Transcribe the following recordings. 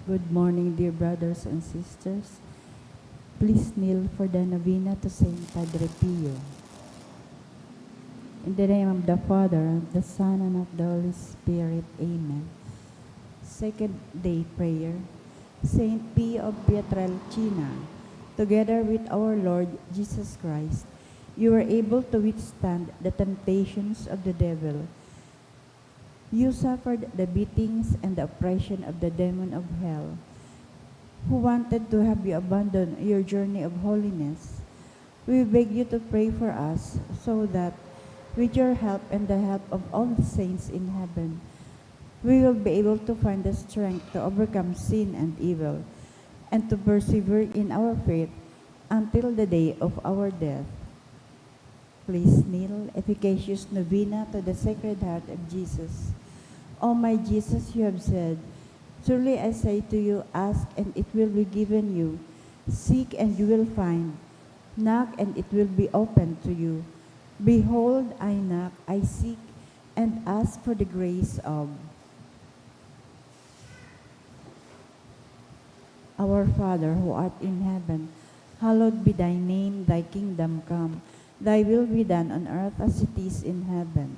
Good morning, dear brothers and sisters. Please kneel for the novena to Saint Padre Pio. In the name of the Father, the Son, and of the Holy Spirit. Amen. Second day prayer. Saint Pio of Pietrelcina, together with our Lord Jesus Christ, you were able to withstand the temptations of the devil. You suffered the beatings and the oppression of the demon of hell, who wanted to have you abandon your journey of holiness. We beg you to pray for us so that, with your help and the help of all the saints in heaven, we will be able to find the strength to overcome sin and evil, and to persevere in our faith until the day of our death. Please kneel. Efficacious Novena to the Sacred Heart of Jesus. O my Jesus, you have said, truly I say to you, ask and it will be given you. Seek and you will find. Knock and it will be opened to you. Behold, I knock, I seek, and ask for the grace of. Our Father, who art in heaven, hallowed be thy name, thy kingdom come. Thy will be done on earth as it is in heaven.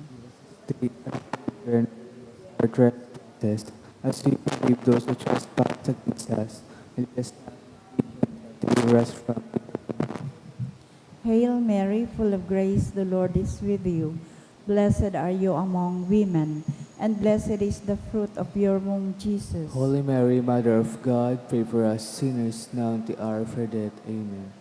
Our trespasses, as we forgive those who trespass against us, and let us not deliver us from evil. Hail Mary, full of grace, the Lord is with you. Blessed are you among women, and blessed is the fruit of your womb, Jesus. Holy Mary, Mother of God, pray for us sinners now and at the hour of our death. Amen.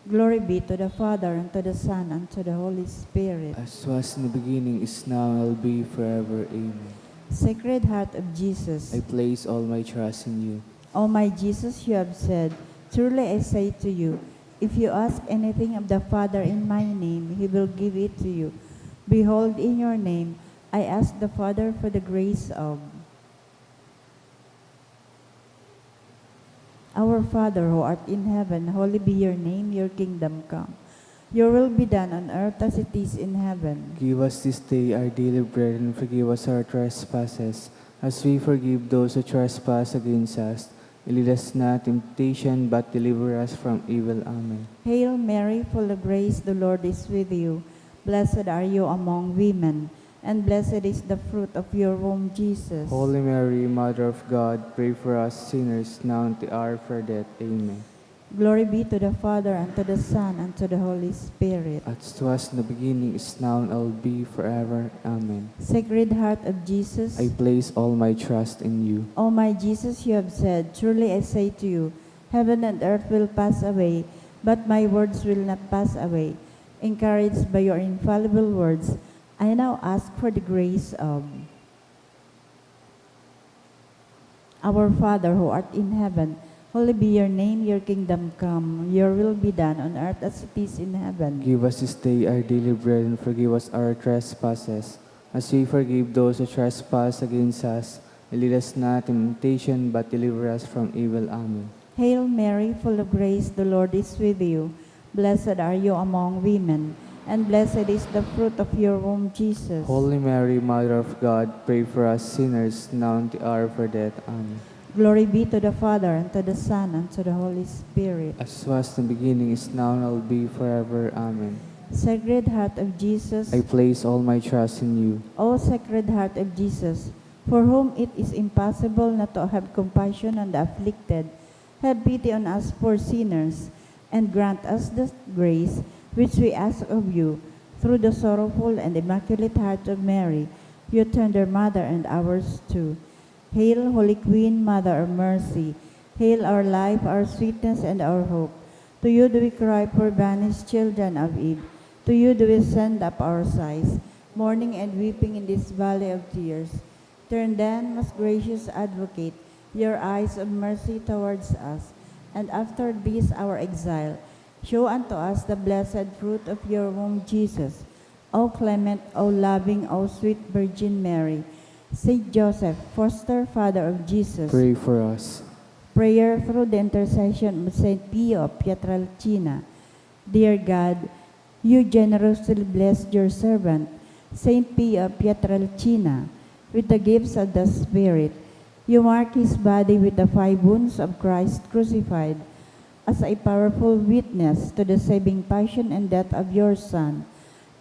Glory be to the Father, and to the Son, and to the Holy Spirit. As was in the beginning, is now, and will be forever. Amen. Sacred Heart of Jesus, I place all my trust in you. O my Jesus, you have said, truly I say to you, if you ask anything of the Father in my name, he will give it to you. Behold, in your name, I ask the Father for the grace of. Our Father, who art in heaven, hallowed be your name, your kingdom come. Your will be done on earth as it is in heaven. Give us this day our daily bread, and forgive us our trespasses, as we forgive those who trespass against us. And lead us not into temptation, but deliver us from evil. Amen. Hail Mary, full of grace, the Lord is with you. Blessed are you among women, and blessed is the fruit of your womb, Jesus. Holy Mary, Mother of God, pray for us sinners now and at the hour of our death. Amen. Glory be to the Father, and to the Son, and to the Holy Spirit. As it was in the beginning, is now, and will be forever. Amen. Sacred Heart of Jesus, I place all my trust in you. O my Jesus, you have said, truly I say to you, heaven and earth will pass away, but my words will not pass away. Encouraged by your infallible words, I now ask for the grace of. Our Father, who art in heaven, hallowed be your name, your kingdom come. Your will be done on earth as it is in heaven. Give us this day our daily bread, and forgive us our trespasses, as we forgive those who trespass against us. And lead us not into temptation, but deliver us from evil. Amen. Hail Mary, full of grace, the Lord is with you. Blessed are you among women, and blessed is the fruit of your womb, Jesus. Holy Mary, Mother of God, pray for us sinners now and at the hour of our death. Amen. Glory be to the Father, and to the Son, and to the Holy Spirit. As was in the beginning, is now, and will be forever. Amen. Sacred Heart of Jesus, I place all my trust in you. O Sacred Heart of Jesus, for whom it is impossible not to have compassion on the afflicted, have pity on us poor sinners, and grant us the grace which we ask of you, through the sorrowful and immaculate heart of Mary, your tender mother and ours too. Hail, Holy Queen, Mother of Mercy. Hail our life, our sweetness, and our hope. To you do we cry, poor banished children of Eve. To you do we send up our sighs, mourning and weeping in this valley of tears. Turn then, most gracious Advocate, your eyes of mercy towards us, and after this our exile, show unto us the blessed fruit of your womb, Jesus. O clement, O loving, O sweet Virgin Mary, Saint Joseph, foster father of Jesus, Pray for us. prayer through the intercession of Saint Pio of Pietrelcina. Dear God, you generously blessed your servant, Saint Pio of Pietrelcina, with the gifts of the Spirit. You mark his body with the 5 wounds of Christ crucified as a powerful witness to the saving passion and death of your Son.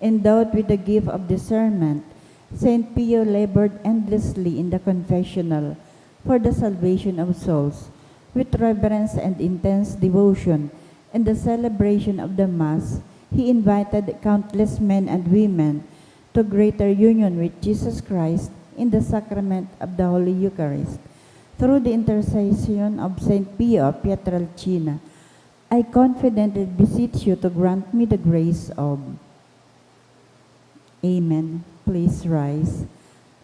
Endowed with the gift of discernment, Saint Pio labored endlessly in the confessional for the salvation of souls. With reverence and intense devotion in the celebration of the Mass, he invited countless men and women to greater union with Jesus Christ in the sacrament of the Holy Eucharist. Through the intercession of Saint Pio of Pietrelcina, I confidently beseech you to grant me the grace of. Amen. Please rise.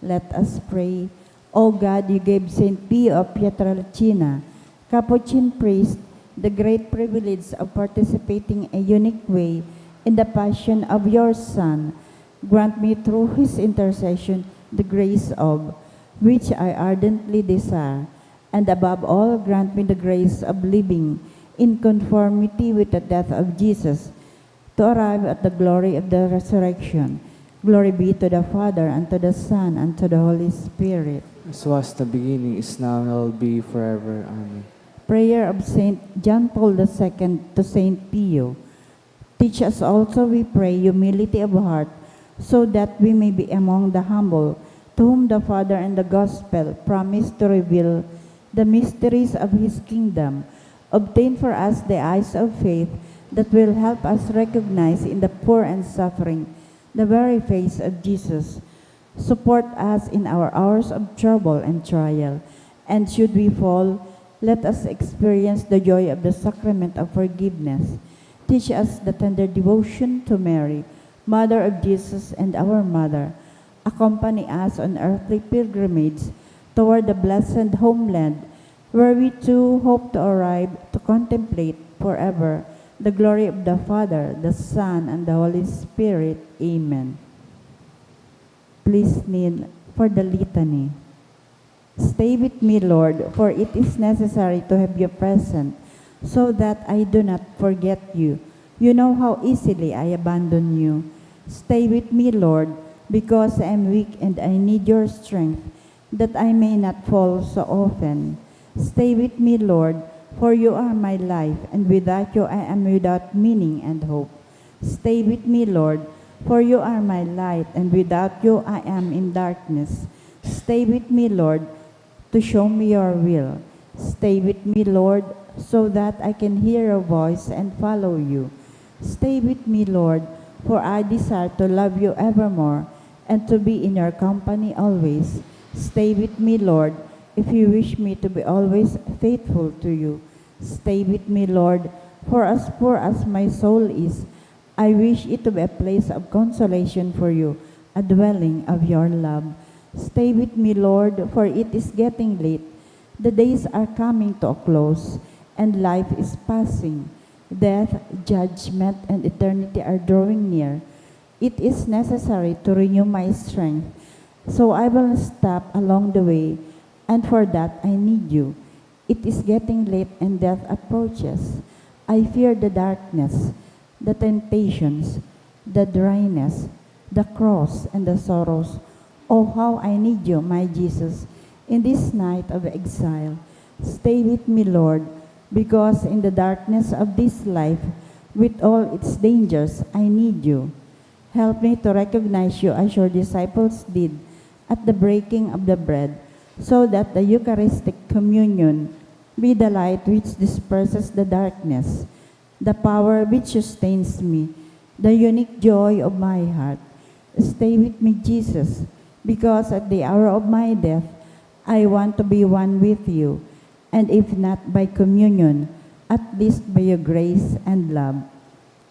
Let us pray. O God, you gave Saint Pio of Pietrelcina, Capuchin priest, the great privilege of participating a unique way in the passion of your Son. Grant me through his intercession the grace of, which I ardently desire, and above all grant me the grace of living in conformity with the death of Jesus, to arrive at the glory of the resurrection. Glory be to the Father, and to the Son, and to the Holy Spirit. As was the beginning, is now, and will be forever. Amen. Prayer of Saint John Paul II to Saint Pio. Teach us also, we pray, humility of heart, so that we may be among the humble, to whom the Father and the Gospel promise to reveal the mysteries of his kingdom. Obtain for us the eyes of faith that will help us recognize in the poor and suffering the very face of Jesus. Support us in our hours of trouble and trial, and should we fall, let us experience the joy of the sacrament of forgiveness. Teach us the tender devotion to Mary, Mother of Jesus and our Mother. Accompany us on earthly pilgrimage toward the blessed homeland, where we too hope to arrive to contemplate forever the glory of the Father, the Son, and the Holy Spirit. Amen. Please kneel for the litany. Stay with me, Lord, for it is necessary to have you present, so that I do not forget you. You know how easily I abandon you. Stay with me, Lord, because I am weak and I need your strength, that I may not fall so often. Stay with me, Lord, for you are my life, and without you I am without meaning and hope. Stay with me, Lord, for you are my light, and without you I am in darkness. Stay with me, Lord, to show me your will. Stay with me, Lord, so that I can hear your voice and follow you. Stay with me, Lord, for I desire to love you evermore and to be in your company always. Stay with me, Lord, if you wish me to be always faithful to you. Stay with me, Lord, for as poor as my soul is, I wish it to be a place of consolation for you, a dwelling of your love. Stay with me, Lord, for it is getting late. The days are coming to a close, and life is passing. Death, judgment, and eternity are drawing near. It is necessary to renew my strength, so I will stop along the way, and for that I need you. It is getting late and death approaches. I fear the darkness, the temptations, the dryness, the cross, and the sorrows. Oh, how I need you, my Jesus, in this night of exile. Stay with me, Lord, because in the darkness of this life, with all its dangers, I need you. Help me to recognize you as your disciples did at the breaking of the bread, so that the Eucharistic communion be the light which disperses the darkness, the power which sustains me, the unique joy of my heart. Stay with me, Jesus, because at the hour of my death, I want to be one with you, and if not by communion, at least by your grace and love.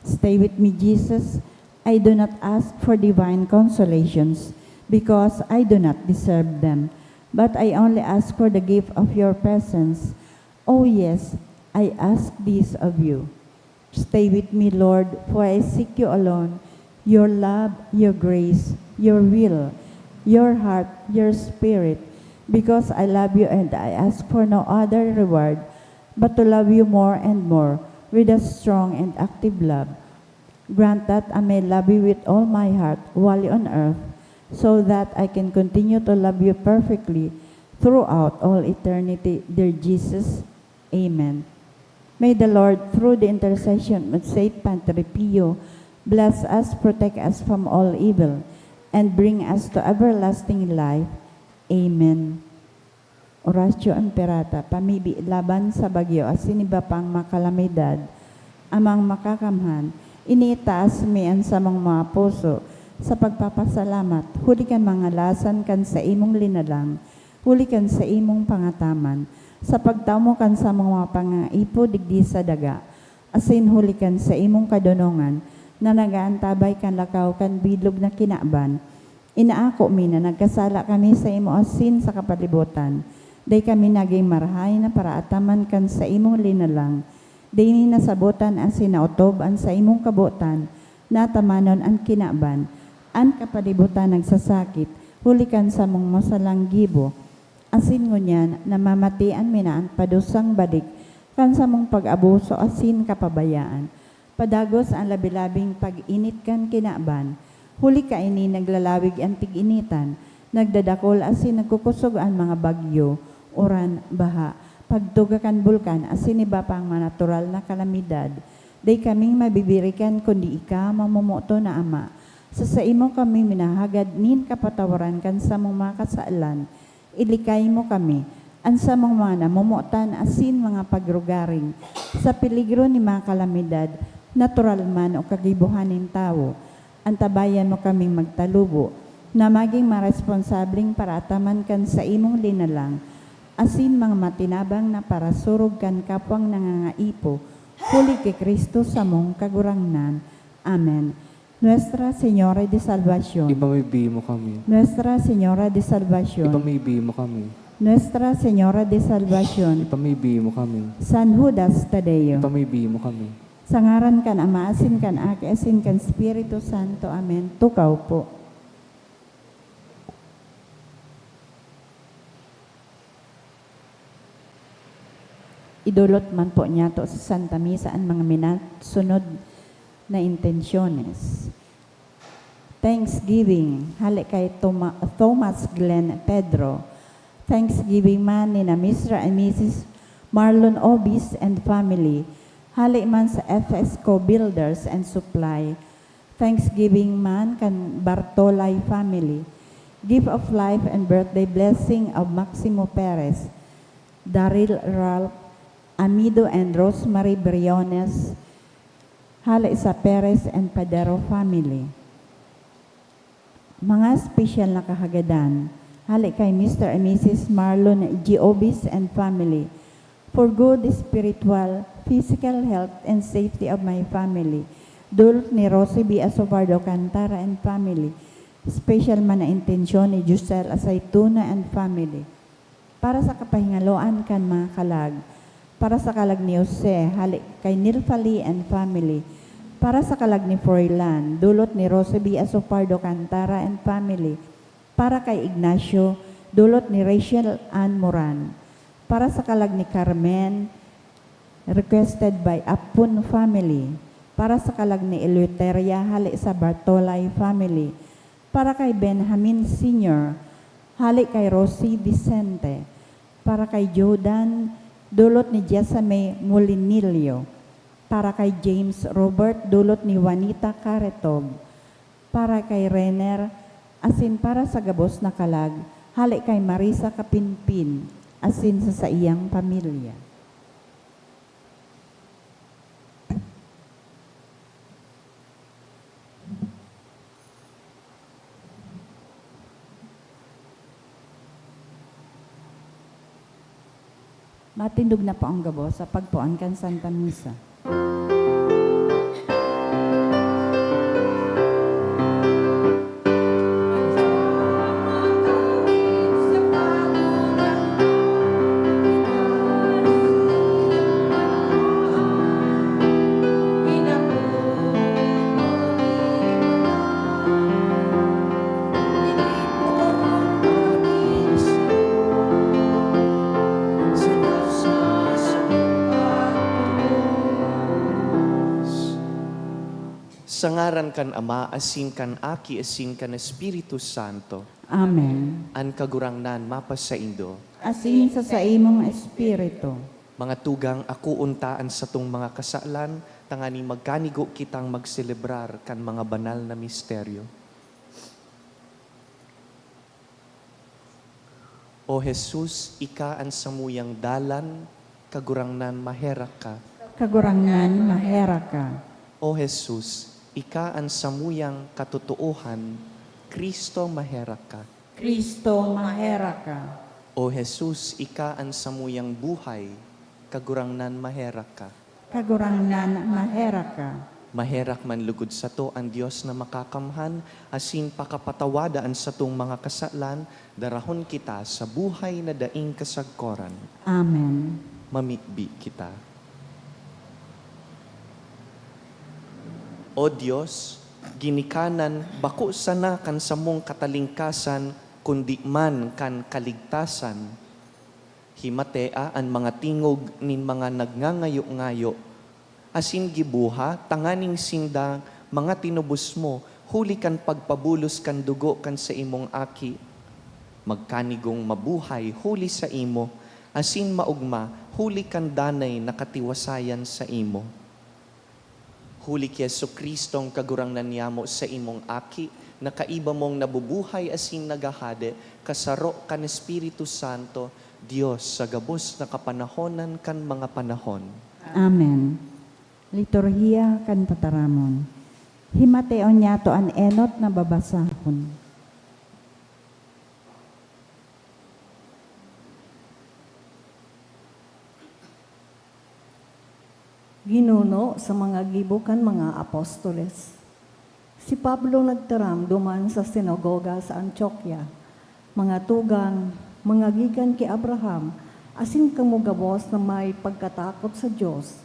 Stay with me, Jesus. I do not ask for divine consolations, because I do not deserve them, but I only ask for the gift of your presence. Oh yes, I ask this of you. Stay with me, Lord, for I seek you alone, your love, your grace, your will, your heart, your spirit, because I love you and I ask for no other reward but to love you more and more with a strong and active love. Grant that I may love you with all my heart while on earth, so that I can continue to love you perfectly throughout all eternity, dear Jesus. Amen. May the Lord, through the intercession of Saint Padre Pio, bless us, protect us from all evil, and bring us to everlasting life. Amen. Oratio Imperata, pamibi laban sa bagyo at siniba pang makalamidad, amang makakamhan, iniitaas mian sa mga puso, sa pagpapasalamat, huli kan mga lasan kan sa imong linalang, huli kan sa imong pangataman, sa pagtamo kan sa mga pangaipo digdi sa daga, asin huli kan sa imong kadunongan, na nagaantabay kan lakaw kan bilog na kinaban. Inaako mi na nagkasala kami sa imo asin sa kapalibutan, day kami naging marahay na para ataman kan sa imong linalang, day ni nasabutan asin naotob an sa imong kabutan, natamanon ang kinaban, an kapalibutan nagsasakit, hulikan sa mong masalang gibo, asin ngunyan namamatian minaan padusang balik, kan sa mong pag-abuso asin kapabayaan, padagos ang labilabing pag-init kan kinaban, huli ka ini naglalawig ang tig-initan, nagdadakol asin nagkukusog ang mga bagyo, uran, baha, pagtuga kan bulkan asin iba pang mga natural na kalamidad, day kaming mabibirikan kundi ika mamumuto na ama, sa imo kami minahagad nin kapatawaran kan sa mong mga kasaalan, ilikay mo kami, ansa mong mga namumutan asin mga pagrugaring, sa peligro ni mga kalamidad, natural man o kagibuhanin tao, antabayan mo kaming magtalubo, na maging maresponsabling parataman kan sa imong linalang, asin mga matinabang na para surog kan kapwang nangangaipo, huli kay Kristo sa mong kagurangnan. Amen. Nuestra Señora de Salvación. Ipamibigay mo kami. Nuestra Señora de Salvación. Ipamibigay mo kami. Nuestra Señora de Salvación. Ipamibigay mo kami. San Judas Tadeo. Ipamibigay mo kami. Sa ngaran kan Ama, asin kan Aki, asin kan Espiritu Santo. Amen. Tukaw po. Idulot man po niya to sa Santa Misa ang mga minasunod na intensyones. Thanksgiving, halik kay Thomas Glenn Pedro. Thanksgiving man ni na Mr. and Mrs. Marlon Obis and family. Halik man sa FSCO Builders and Supply. Thanksgiving man kan Bartolay family. Gift of life and birthday blessing of Maximo Perez, Daryl Ralph, Amido and Rosemary Briones, halik sa Perez and Padero family. Mga special na kahagadan, halik kay Mr. and Mrs. Marlon G. Obis and family, for good spiritual, physical health and safety of my family. Dulot ni Rosie B. Asobardo Cantara and family. Special man na intensyon ni Jusel Asaituna and family. Para sa kapahingaloan kan mga kalag, para sa kalag ni Jose, halik kay Nilfali and family. Para sa kalag ni Froilan, dulot ni Rosie B. Asopardo Cantara and family. Para kay Ignacio, dulot ni Rachel Ann Moran. Para sa kalag ni Carmen, requested by Apun family. Para sa kalag ni Eleuteria, halik sa Bartolay family. Para kay Benjamin Sr., halik kay Rosie Vicente. Para kay Jordan, dulot ni Jesame Molinilio. Para kay James Robert, dulot ni Juanita Caretog. Para kay Renner, asin para sa gabos na kalag, halik kay Marisa Kapinpin, asin sa iyang pamilya. Matindog na po ang gabo sa pagpuan kan Santa Misa. Sa ngaran kan Ama, asin kan Aki, asin kan Espiritu Santo. Amen. An kagurangnan mapas sa Indo. Asin sa imong espiritu. Mga tugang ako untaan sa tung mga kasalan, tangani magkanigo kitang magselebrar kan mga banal na misteryo. O Jesus, ika ang samuyang dalan, kagurangnan maherak ka. Kagurangan mahera ka. O Jesus, ika ang samuyang katotohan, Kristo maherak ka. Kristo mahera ka. O Jesus, ika ang samuyang buhay, kagurangnan maherak ka. Kagurangan mahera ka. Maherak man lugod sa to ang Diyos na makakamhan, asin pakapatawadaan sa tong mga kasalan, darahon kita sa buhay na daing kasagkoran. Amen. Mamitbi kita. O Diyos, ginikanan bako sana kan samong katalingkasan, kundi man kan kaligtasan. Himatea ang mga tingog nin mga nagngangayo-ngayo, asin gibuha, tanganing sinda, mga tinubos mo, huli kan pagpabulos kan dugo kan sa imong aki. Magkanigong mabuhay, huli sa imo, asin maugma, huli kan danay nakatiwasayan sa imo. Huli ki Yesu Kristong kagurangnan niyamo sa imong aki, na kaiba mong nabubuhay asin nagahade, kasaro kan Espiritu Santo, Diyos sa gabos na kapanahonan kan mga panahon. Amen. Liturhiya kan tataramon. Himateo niya to an enot na babasahon. Ginuno sa mga gibukan mga apostoles. Si Pablo nagtaram duman sa sinagoga sa Antioquia. Mga tugang, mga gikan kay Abraham, asin kamugabos na may pagkatakot sa Diyos.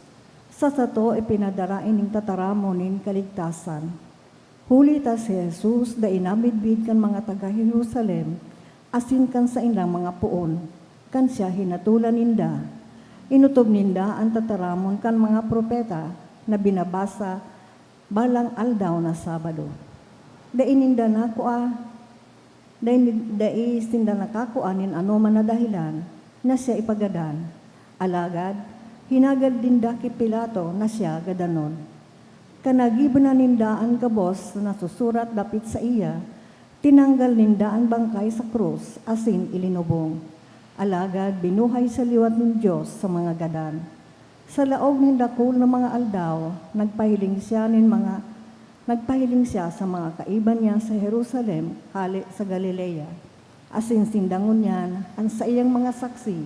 Sa sato ipinadarain ning tataramonin kaligtasan. Huli ta si Jesus da inamidbid kan mga taga Jerusalem, asin kan sa ilang mga puon, kan siya hinatulan ninda. Inutob ninda ang tataramon kan mga propeta na binabasa balang aldaw na Sabado. Daininda na kua, sinda nakakuanin ano man na dahilan na siya ipagadan. Alagad, hinagad dinda ki Pilato na siya gadanon. Kanagiban na ninda ang kabos na nasusurat dapit sa iya, tinanggal ninda ang bangkay sa krus, asin ilinubong. Alagad, binuhay sa liwat ng Diyos sa mga gadan. Sa laog ng dakul ng mga aldaw, nagpahiling siya sa mga kaiban niya sa Jerusalem, hali sa Galilea. Asin sindangon niyan ang sa iyang mga saksi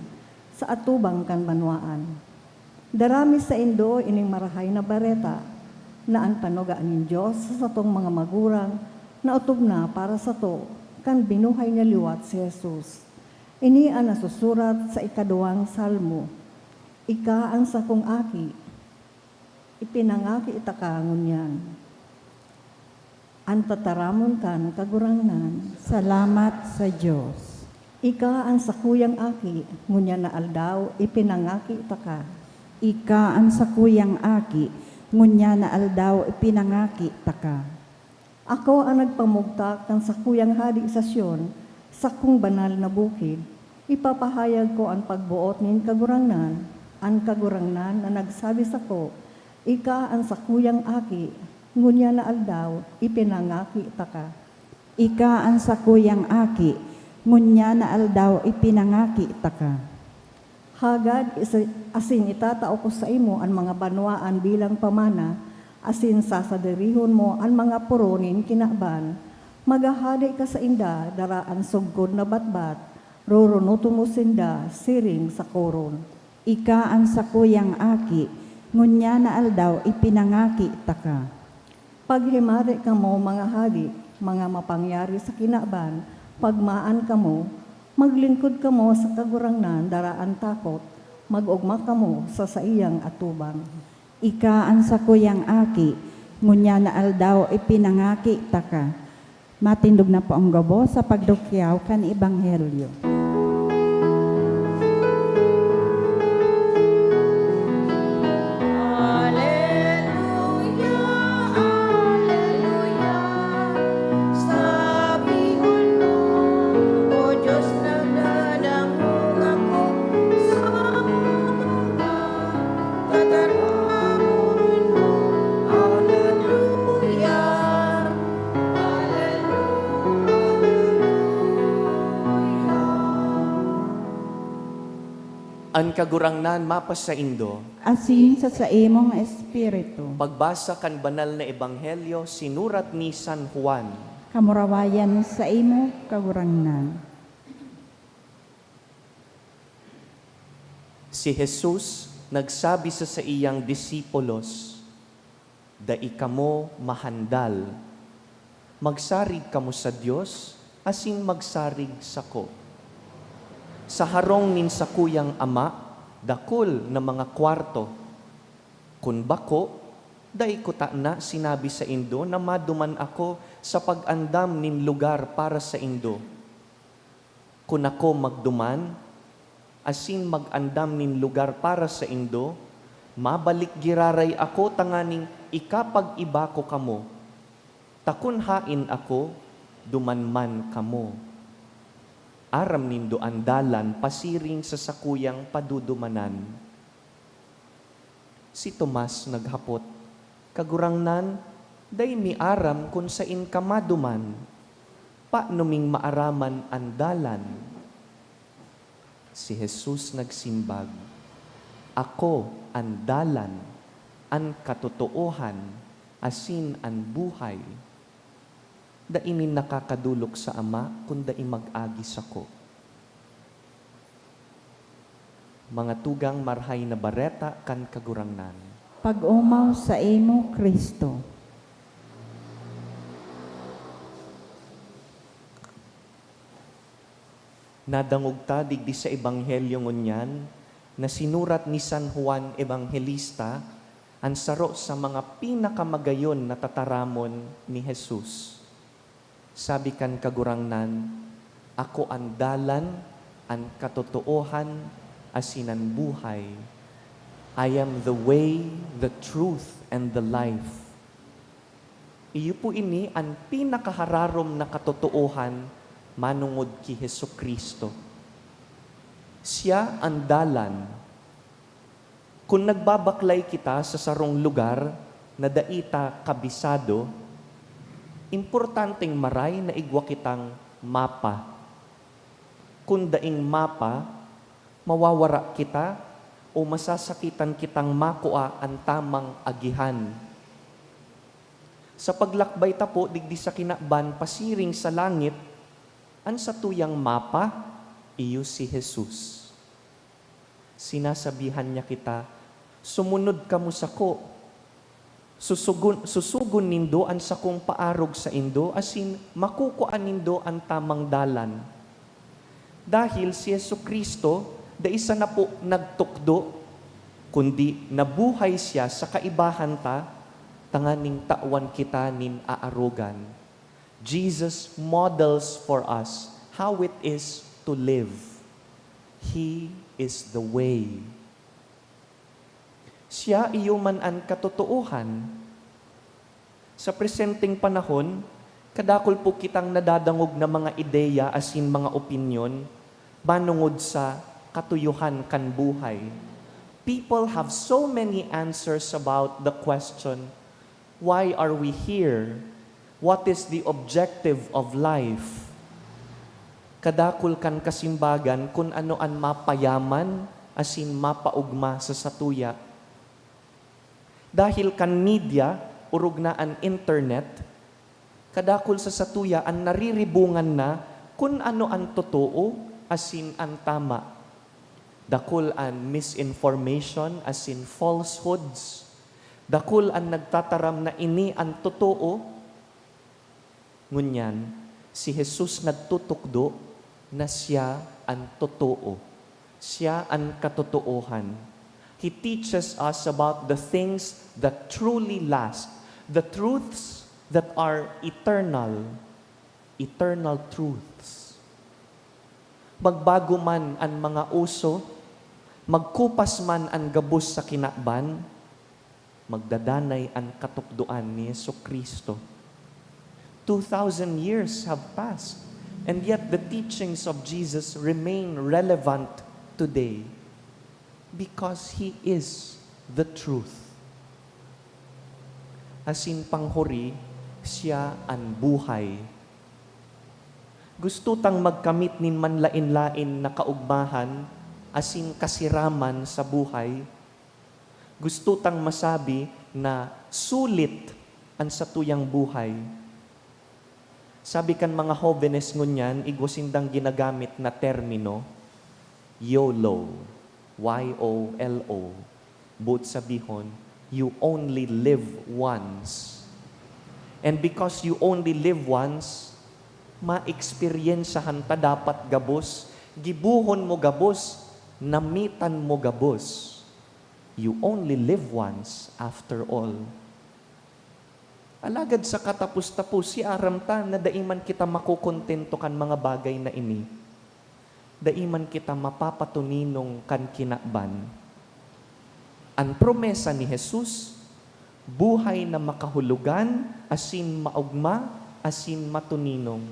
sa atubang kanbanwaan. Darami sa Indo ining marahay na bareta na ang panugaan ng Diyos sa satong mga magurang na utob na para sa to, kan binuhay niya liwat si Jesus. Ini ang nasusurat sa ikaduwang salmo. Ika ang sakong aki, ipinangaki itakangon yan. Ang tataramon kan kagurangnan, Salamat sa Diyos. ika ang sakuyang aki, ngunya na aldaw, ipinangaki itaka. Ika ang sakuyang aki, ngunya na aldaw ipinangaki taka. Ako ang nagpamugtak ng sakuyang hadi sa Sion, sa kong banal na bukid, ipapahayag ko ang pagbuot nin kagurangnan, ang kagurangnan na nagsabi sa ko, ika ang sakuyang aki, ngunya na aldaw, ipinangaki taka. Ika ang sakuyang aki, ngunya na aldaw ipinangaki taka. Hagad, asin itatao ko sa imo ang mga banwaan bilang pamana, asin sasaderihon mo ang mga puronin kinaban. Magahadi ka sa inda, daraan sugod na batbat, rurunuto mo sinda, siring sa koron. Ika ang sakuyang aki, ngunya na aldaw ipinangaki taka. Paghimari ka mo mga hadi, mga mapangyari sa kinaban, pagmaan ka mo, maglingkod ka mo sa kagurangnan, daraan takot, magugma ka mo sa saiyang atubang. Ika ang sakuyang aki, ngunya na aldaw ipinangaki taka. Matindog na po ang gabo sa pagdukyaw kan Ebanghelyo. Alleluia, Alleluia, sabihon mo An kagurangnan mapas sa Indo, asin sa imong espiritu. pagbasa kan banal na ebanghelyo sinurat ni San Juan. Kamurawayan sa imo kagurangnan. Si Jesus nagsabi sa iyang disipulos, "Dai kamo mahandal, magsarig kamo sa Dios, asin magsarig sako. Sa harong nin sakuyang ama, dakol na mga kwarto. Kun bako, dai ko ta na sinabi sa Indo na maduman ako sa pag-andam nin lugar para sa Indo. Kun ako magduman, asin mag-andam nin lugar para sa Indo, mabalik giraray ako tanganing ikapag-iba ko kamo. Takun hain ako, dumanman kamo. Aram nindo andalan, pasiring sa sakuyang padudumanan." Si Tomas naghapot, "Kagurangnan, day mi aram kung sain ka maduman, paanuming maaraman andalan?" Si Jesus nagsimbag, "Ako ang dalan, ang katotoohan, asin ang buhay. Dainin nakakadulok sa Ama, kung dai mag-agis ako." Mga tugang marhay na bareta kan kagurangnan. Pag-umaw sa imo Kristo. Nadangog ta digdi sa ebanghelyo ngunyan na sinurat ni San Juan Evangelista ang saro sa mga pinakamagayon na tataramon ni Jesus. Sabi kan kagurangnan, "Ako ang dalan, ang katotoohan, asin ang buhay. I am the way, the truth, and the life." Iyo po ini ang pinakahararom na katotoohan manungod ki Hesukristo. Siya ang dalan. Kung nagbabaklay kita sa sarong lugar na daita kabisado, importanteng maray na igwa kitang mapa. Kung daing mapa, mawawara kita o masasakitan kitang makua ang tamang agihan. Sa paglakbay tapo, digdi sa kinakban, pasiring sa langit, ang satuyang mapa, iyo si Jesus. Sinasabihan niya kita, "Sumunod kamo sako. Susugon nindo ang sakong paarog sa Indo, asin makukuan nindo ang tamang dalan." Dahil si Jesucristo, da isa na po nagtukdo, kundi nabuhay siya sa kaibahan ta, tanganing tawan kita nin aarugan. Jesus models for us how it is to live. He is the way. Siya iyo man ang katotoohan. Sa presenteng panahon, kadakol po kitang nadadangog na mga ideya asin mga opinyon, manungod sa katuyuhan kan buhay. People have so many answers about the question, why are we here? What is the objective of life? Kadakol kan kasimbagan kung ano ang mapayaman asin mapaugma sa satuya. Dahil kan media, urog na ang internet, kadakol sa satuya ang nariribungan na kung ano ang totoo asin ang tama. Dakol ang misinformation asin falsehoods. Dakol ang nagtataram na ini ang totoo. Ngunyan, si Jesus nagtutukdo na siya ang totoo. Siya ang katotoohan. He teaches us about the things that truly last, the truths that are eternal, eternal truths. Magbago man ang mga uso, magkupas man ang gabos sa kinakban, magdadanay ang katukduan ni Jesucristo. 2,000 years have passed, and yet the teachings of Jesus remain relevant today because He is the truth. Asin panghuri, siya ang buhay. Gusto tang magkamit nin manlain-lain na kaugmahan, asin kasiraman sa buhay, gusto tang masabi na sulit ang satuyang buhay. Sabi kan mga jóvenes ngunyan, igwasindang ginagamit na termino, YOLO, Y-O-L-O. Both sabihon, you only live once. And because you only live once, ma-experiensahan ta dapat gabos, gibuhon mo gabos, namitan mo gabos. You only live once after all. Alagad sa katapos-tapos, si aramta na daiman kita makukontento kan mga bagay na ini. Daiman kita mapapatuninong kan kinakban. Ang promesa ni Jesus, buhay na makahulugan, asin maugma, asin matuninong.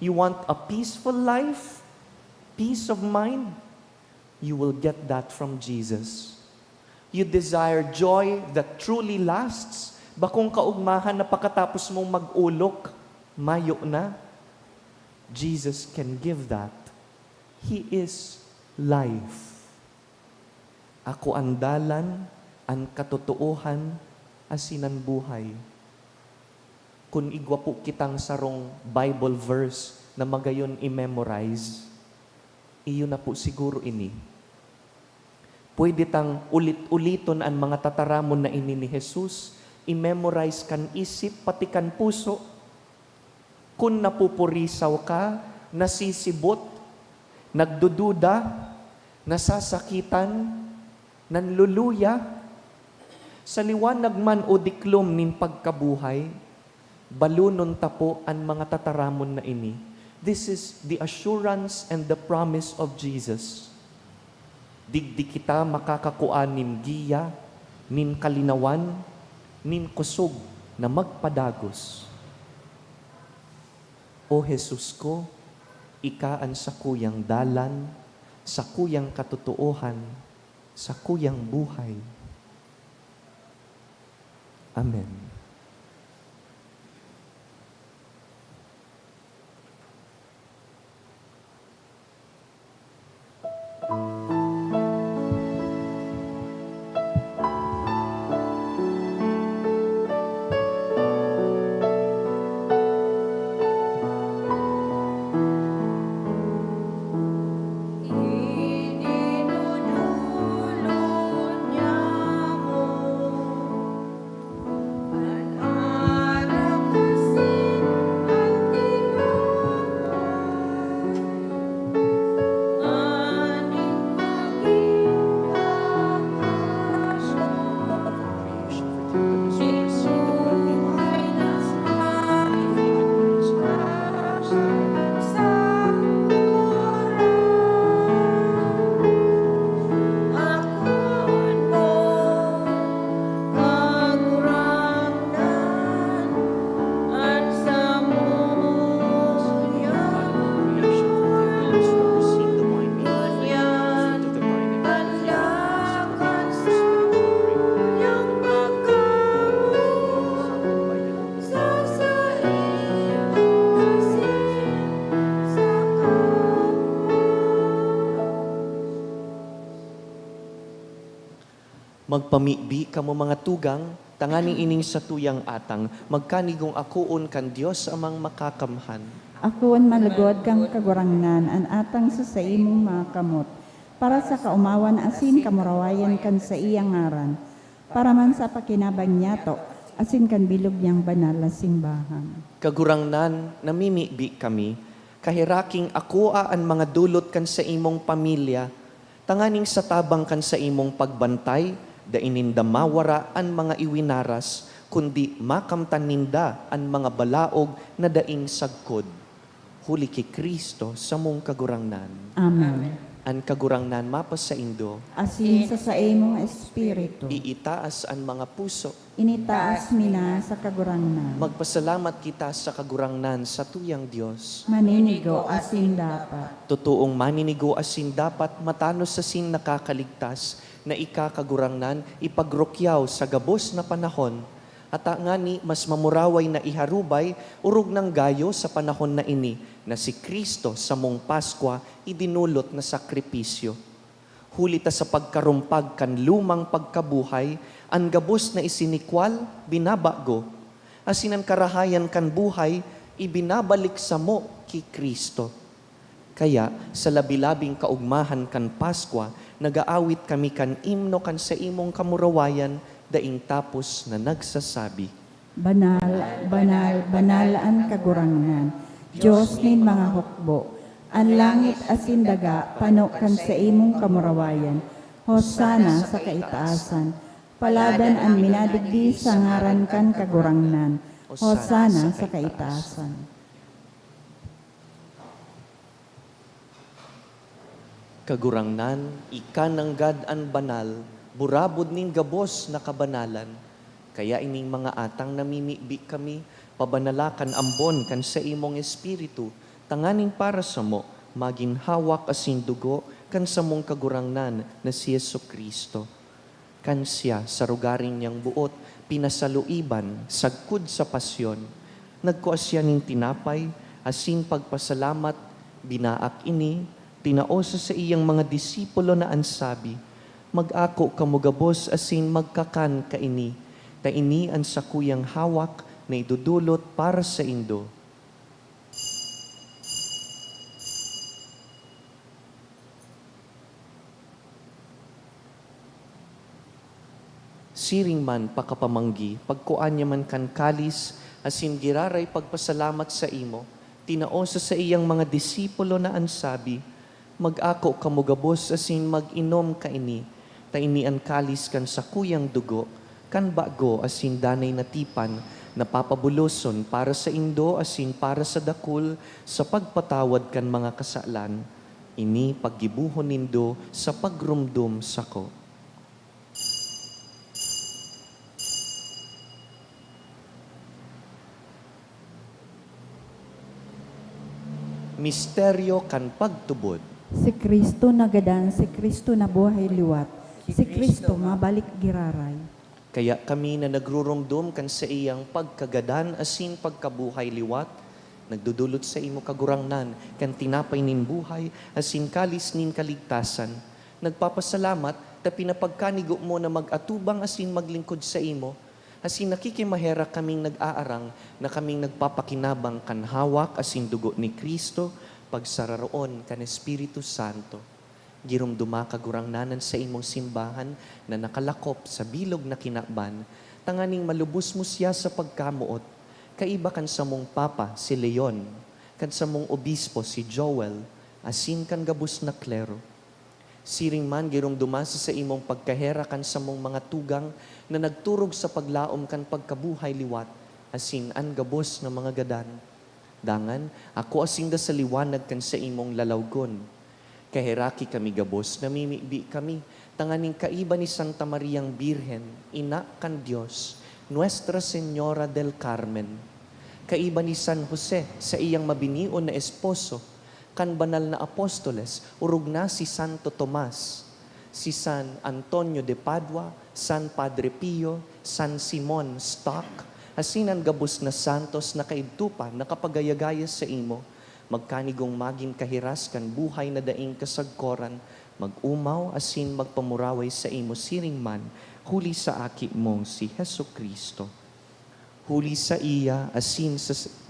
You want a peaceful life, peace of mind, you will get that from Jesus. You desire joy that truly lasts, bakong kaugmahan na pagkatapos mong mag-ulok, mayo na. Jesus can give that. He is life. Ako ang dalan, ang katotohan, asinan buhay. Kung igwa po kitang sarong Bible verse na magayon i-memorize, iyon na po siguro ini. Pwede tang ulit-uliton ang mga tataramon na ini ni Jesus, i-memorize kan isip, pati kan puso. Kung napupurisaw ka, nasisibot, nagdududa, nasasakitan, nanluluya, sa liwanag man o diklom nin pagkabuhay, balunon tapo ang mga tataramon na ini. This is the assurance and the promise of Jesus. Digdi kita makakakuan nin giya, nin kalinawan, nin kusog na magpadagos. O Jesus ko, ika ang sakuyang dalan, sakuyang katotohan, sakuyang buhay. Amen. Magpamibi kamo mga tugang, tanganing ining sa tuyang atang, magkanigong akuon kan Dios amang makakamhan. Akuan malagod kang kagurangnan, an atang sa imong mga kamot, para sa kaumawan asin kamurawayan kan sa iyang ngaran, para man sa pakinabang niyato, asin kan bilog niyang banal na simbahan. Kagurangnan, namimibi kami, kahiraking akuan mga dulot kan sa imong pamilya, tanganing sa tabang kan sa imong pagbantay, dainin damawara ang mga iwinaras, kundi makamtan ninda ang mga balaog na daing sagkod. Huli ki Kristo sa mong kagurangnan. Amen. Ang kagurangnan mapas sa indo, Asin sa imong espiritu, iitaas ang mga puso. initaas mina sa kagurangnan. Magpasalamat kita sa kagurangnan sa tuyang Diyos. Maninigo asin dapat. Totoong maninigo asin dapat matanos sa sin nakakaligtas, na ikakagurangnan ipagrokyaw sa gabos na panahon, at ngani mas mamuraway na iharubay urog ng gayo sa panahon na ini, na si Kristo sa mong Paskwa idinulot na sakripisyo. Huli ta sa pagkarumpag kan lumang pagkabuhay, ang gabos na isinikwal, binabago. Asinan karahayan kan buhay, ibinabalik sa mo ki Kristo. Kaya sa labilabing kaugmahan kan Paskwa, nagaawit kami kan imno kan sa imong kamurawayan, daing tapos na nagsasabi, Banal, banal, banal ang kagurangan. Diyos nin mga hukbo. Ang langit asin daga, panokan sa imong kamurawayan. Hosana sa kaitaasan. Paladan ang minadigdi sa ngaran kan kagurangnan. Hosana sa kaitaasan. Kagurangnan, ikananggad an banal, burabod ning gabos na kabanalan. Kaya ining mga atang namimibi kami, pabanalakan ambon kan sa imong espiritu, tanganing para sa mo, maging hawak asin dugo, kan sa mong kagurangnan na si Yesu Kristo. Kan siya sa rugaring niyang buot, pinasaluiban, sagkud sa pasyon, nagkuas siya ning tinapay, asin pagpasalamat, binaak ini, tinaosa sa iyang mga disipulo na ansabi, mag-ako kamugabos asin magkakan kaini, ta ini ang sakuyang hawak na idudulot para sa indo. Siring man pakapamanggi, pagkuan niya man kan kalis, asin giraray pagpasalamat sa imo, tinaosa sa iyang mga disipulo na ansabi, mag-ako kamugabos asin mag-inom kaini, ta ini ang kalis kan sakuyang dugo, kan bago asin danay na tipan, napapabuloson para sa indo asin para sa dakul, sa pagpatawad kan mga kasalan, ini paggibuhon nindo sa pagrumdum sako. Misteryo kan pagtubod. Si Kristo nagadan, si Kristo na buhay liwat. Si Kristo mabalik giraray. Kaya kami na nagrurumdum kan sa iyang pagkagadan asin pagkabuhay liwat, nagdudulot sa imo kagurangnan, kan tinapay nin buhay, asin kalis nin kaligtasan. Nagpapasalamat, ta pinapagkanigo mo na mag-atubang asin maglingkod sa imo, asin nakikimahera kaming nag-aarang na kaming nagpapakinabang kan hawak asin dugo ni Kristo, pagsararoon kan Espiritu Santo. Girumduma kagurangnanan sa imong simbahan na nakalakop sa bilog na kinakban, tanganing malubos mo siya sa pagkamuot. Kaiba kan sa mong Papa si Leon, kan sa mong Obispo si Joel, asin kan gabus na klero. Siring man girumduma sa imong pagkahera kan sa mong mga tugang na nagturog sa paglaom kan pagkabuhay liwat, asin an gabos na mga gadan. Dangan, ako asing da sa liwanag kan sa imong lalawgon. Kaheraki kami gabos, namimibi kami, tanganing kaiba ni Santa Mariang Birhen, ina kan Dios, Nuestra Señora del Carmen. Kaiba ni San Jose sa iyang mabinion na esposo, kan banal na apostoles, urog na si Santo Tomas, si San Antonio de Padua, San Padre Pio, San Simon Stock, asinan gabos na santos na kaidtupa, nakapagayagaya sa imo, magkanigong maging kahiras kan buhay na daing kasagkoran, mag-umaw asin magpamuraway sa imo siring man, huli sa aki mong si Hesu Kristo. Huli sa iya, asin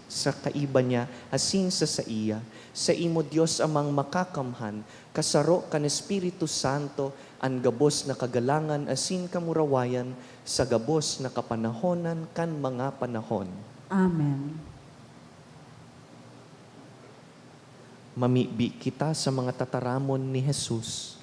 sa kaiba niya, asin sa iya, sa imo Dios amang makakamhan, kasaro kan Espiritu Santo, ang gabos na kagalangan asin kamurawayan, sa gabos na kapanahonan kan mga panahon. Amen. Mamibi kita sa mga tataramon ni Jesus.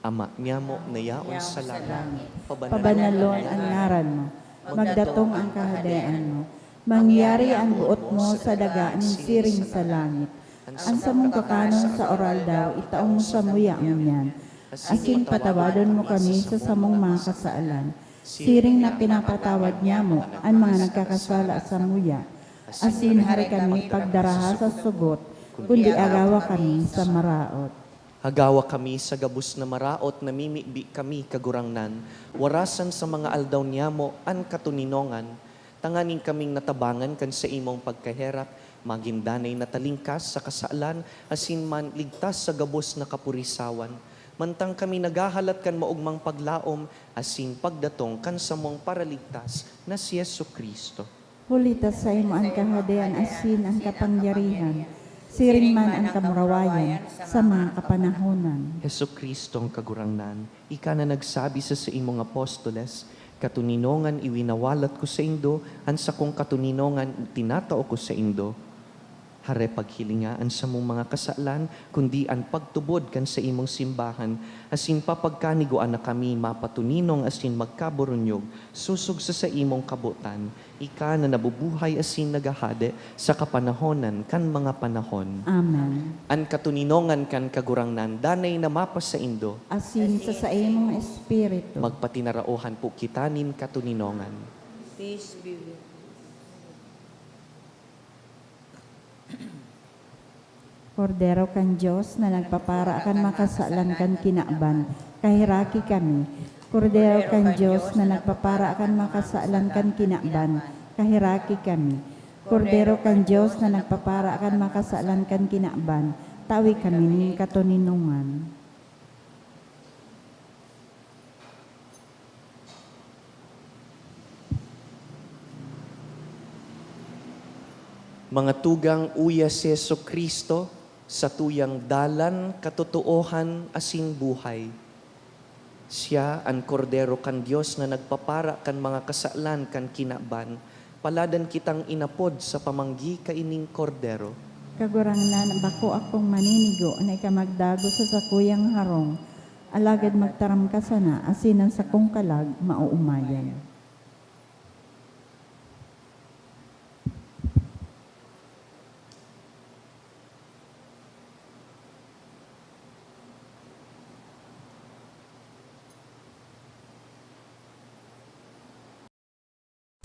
Ama niya mo nayaon sa langit, Pabanalon ang ngaran mo. Magdatong ang kahadayaan mo. Mangyari ang buot mo sa daga ng siring sa langit. Ang samong kakanon sa oral daw, itaong mo sa muya ang yan. Asin patawadon mo kami sa samong mga kasaalan. Siring na pinapatawad niya mo ang mga nagkakasala sa muya. Asin hari kami pagdaraha sa sugot, kundi agawa kami sa maraot. Hagawa kami sa gabus na maraot, namimibi kami kagurangnan, warasan sa mga aldaw niya mo an katuninongan, tanganing kaming natabangan kan sa imong pagkaherap, magindanay na talingkas sa kasaalan, asin man ligtas sa gabos na kapurisawan, mantang kami nagahalat kan maugmang paglaom, asin pagdatong kan samong paraligtas na si Yesu Kristo. Hulita sa imo ang kahadean asin ang kapangyarihan, siring man ang kamurawayan sa mga kapanahonan. Yesu Kristo ang kagurangnan, ika na nagsabi sa imong apostoles, katuninongan iwinawalat ko sa indo, ansa kong katuninongan tinatao ko sa indo. Hare paghilingaan sa mong mga kasalan, kundi ang pagtubod kan sa imong simbahan, asin papagkaniguan na kami mapatuninong asin magkaburunyog, susog sa imong kabutan, ika na nabubuhay asin nagahade sa kapanahonan kan mga panahon. Amen. An katuninongan kan kagurangnan, danay na mapas sa indo, Asin sa imong espiritu. magpatinaraohan po kitanin katuninongan. Peace be with you. Kordero kan Diyos na nagpapara akan makasalan kan kinaban, kahiraki kami. Kordero kan Diyos na nagpapara akan makasalan kan kinaban, kahiraki kami. Kordero kan Diyos na nagpapara akan makasalan kan kinaban, tawi kami ning katuninungan. Mga tugang uya si Yesu Kristo, sa tuyang dalan, katotohan, asin buhay. Siya ang kordero kan Diyos na nagpapara kan mga kasalan kan kinaban, paladan kitang inapod sa pamanggi kaining kordero. Kagurangnan, bako akong maninigo na ikamagdago sa sakuyang harong, alagad magtaram ka sana, asinan sa kong kalag, mauumayan.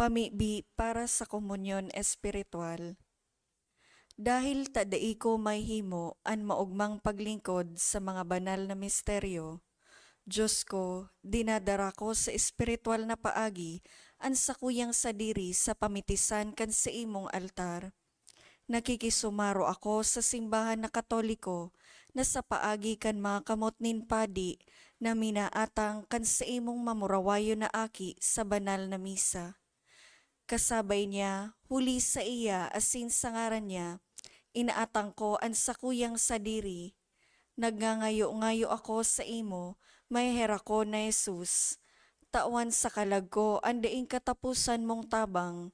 Pamibi para sa komunyon espiritual. Dahil tadai ko may himo an maugmang paglingkod sa mga banal na misteryo, Diyos ko, dinadara ko sa espiritual na paagi an sakuyang sadiri sa pamitisan kan sa imong altar. Nakikisumaro ako sa simbahan na Katoliko na sa paagi kan mga kamot nin padi na minaatang kan sa imong mamurawayo na aki sa banal na misa. Kasabay niya, huli sa iya asin sa ngaran niya, inaatang ko ang sakuyang sadiri. Nagngangayo-ngayo ako sa imo, may hera ko na Jesus. Tawan sa kalag ko, ang daing katapusan mong tabang.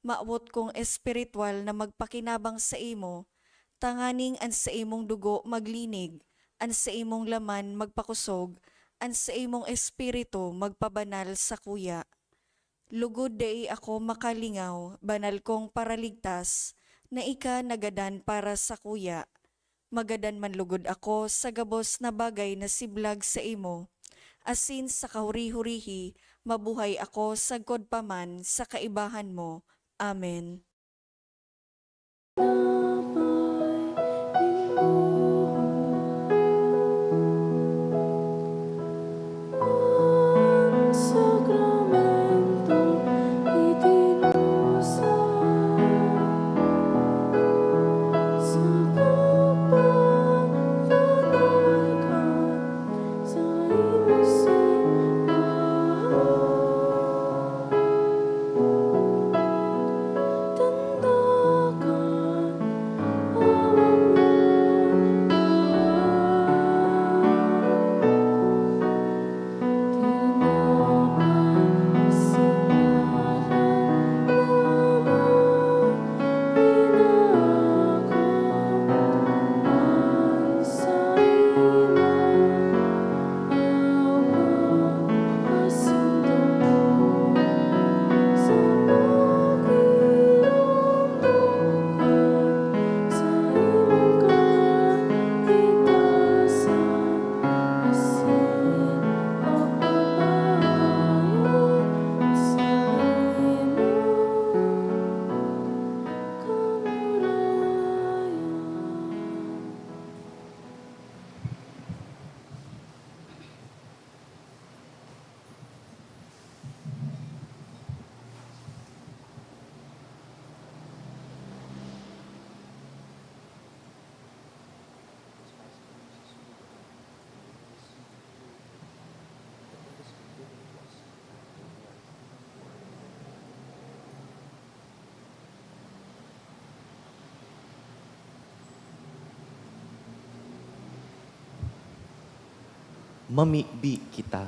Maawot kong espiritual na magpakinabang sa imo, tanganing an sa imong dugo maglinig, an sa imong laman magpakusog, an sa imong espiritu magpabanal sa kuya. Lugod dai ako makalingaw, banal kong paraligtas, na ika nagadan para sa kuya. Magadan man lugod ako sa gabos na bagay na siblag sa imo. Asin sa kahuri-hurihi, mabuhay ako sagkod paman sa kaibahan mo. Amen. mamibi kita.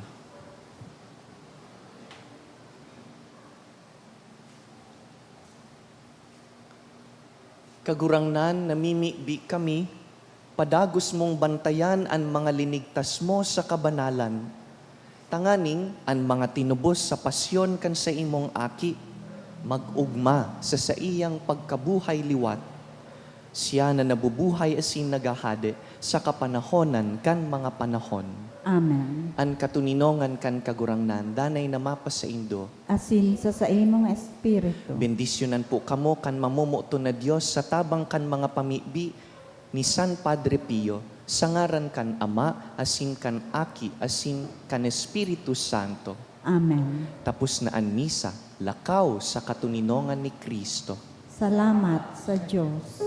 Kagurangnan, namimibi kami, padagos mong bantayan ang mga linigtas mo sa kabanalan. Tanganing, ang mga tinubos sa pasyon kan sa imong aki, mag-ugma sa saiyang pagkabuhay liwat. Siya na nabubuhay asin nagahade sa kapanahonan kan mga panahon. Amen. An katuninongan kan kagurangnan, danay na mapa sa indo. Asin sa imong espiritu. Bendisyonan po kamo kan mamumuto na Diyos sa tabang kan mga pamibi ni San Padre Pio, sa ngaran kan Ama, asin kan Aki, asin kan Espiritu Santo. Amen. Tapos na an misa, lakaw sa katuninongan ni Kristo. Salamat sa Diyos.